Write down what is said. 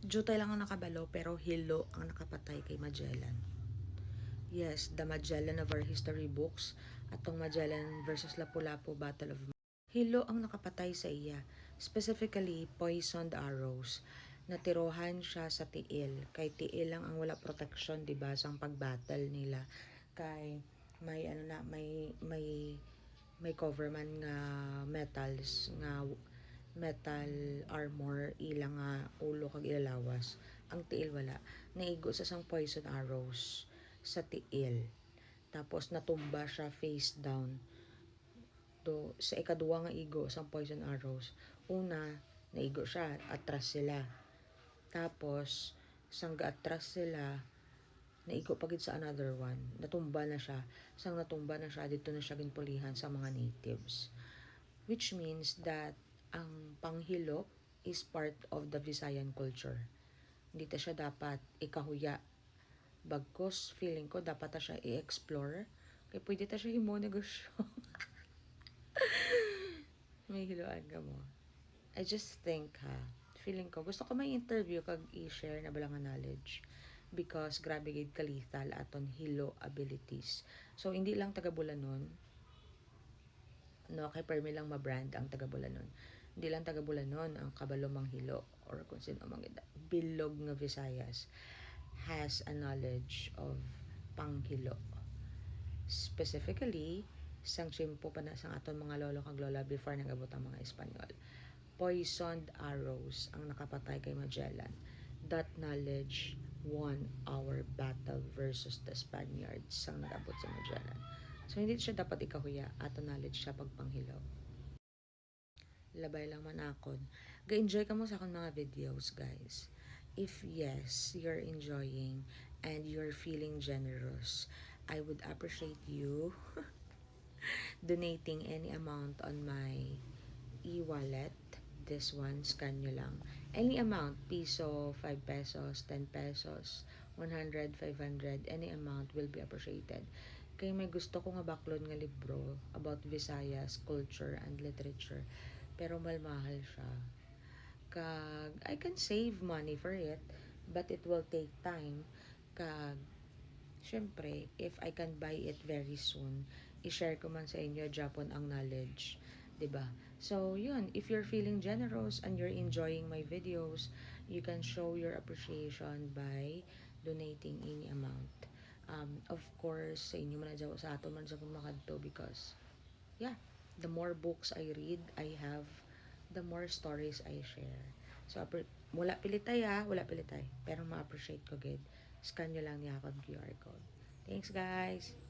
Jutay lang ang nakabalo pero Hilo ang nakapatay kay Magellan. Yes, the Magellan of our history books at tong Magellan versus Lapu-Lapu Battle of Hilo ang nakapatay sa iya. Specifically, poisoned arrows. Natirohan siya sa tiil. Kay tiil lang ang wala protection, di ba, sa pag-battle nila. Kay may ano na, may cover man nga metals nga metal armor ilang nga ulo kag ilalawas. Ang tiil wala. Naigo sa sang poison arrows sa tiil. Tapos natumba siya face down. Sa ikaduwa nga igo sa poison arrows. Una, naigo siya, atras sila. Tapos, sang atras sila, naigo pagid sa another one. Natumba na siya. Sang natumba na siya, dito na siya ginpulihan sa mga natives. Which means that ang panghilok is part of the Visayan culture. Hindi ta siya dapat ikahuya. Bagkos, feeling ko, dapat ta siya i-explore. Kaya pwede ta siya himo negosyo. May hiloan ka mo. I just think feeling ko, gusto ko may interview kag i-share na balang knowledge because grabe gid kalithal aton hilo abilities. So, hindi lang taga Bulanon, no, kay permi lang ma-brand ang taga Bulanon. Hindi lang taga Bulanon ang kabalo mang hilo or kung sino mang bilog nga Visayas has a knowledge of panghilo. Specifically, sang chimpo pa na sang aton mga lolo kag lola before nagabot ang mga Espanyol. Poisoned arrows ang nakapatay kay Magellan. That knowledge won our battle versus the Spaniards sang nagabot sa Magellan. So, hindi siya dapat ikahuya. Ato knowledge siya pagpanghilaw. Labay lang manakon. Ga-enjoy ka mo sa akong mga videos, guys. If yes, you're enjoying and you're feeling generous, I would appreciate you donating any amount on my e-wallet. This one, scan nyo lang. Any amount, piso, 5 pesos, 10 pesos, 100, 500, any amount will be appreciated. Kaya may gusto ko nga baklon nga libro about Visayas, culture, and literature. Pero malmahal siya. Kag, I can save money for it, but it will take time. Kag, syempre, if I can buy it very soon, i-share ko man sa inyo Japon ang knowledge, 'di ba? So, yun, if you're feeling generous and you're enjoying my videos, you can show your appreciation by donating any amount. Of course, sa inyo man na sa ato man sa makadto because yeah, the more books I read, I have, the more stories I share. So, wala pilitay wala pilitay. Pero ma-appreciate ko gid. Scan nyo lang niya akong QR code. Thanks, guys!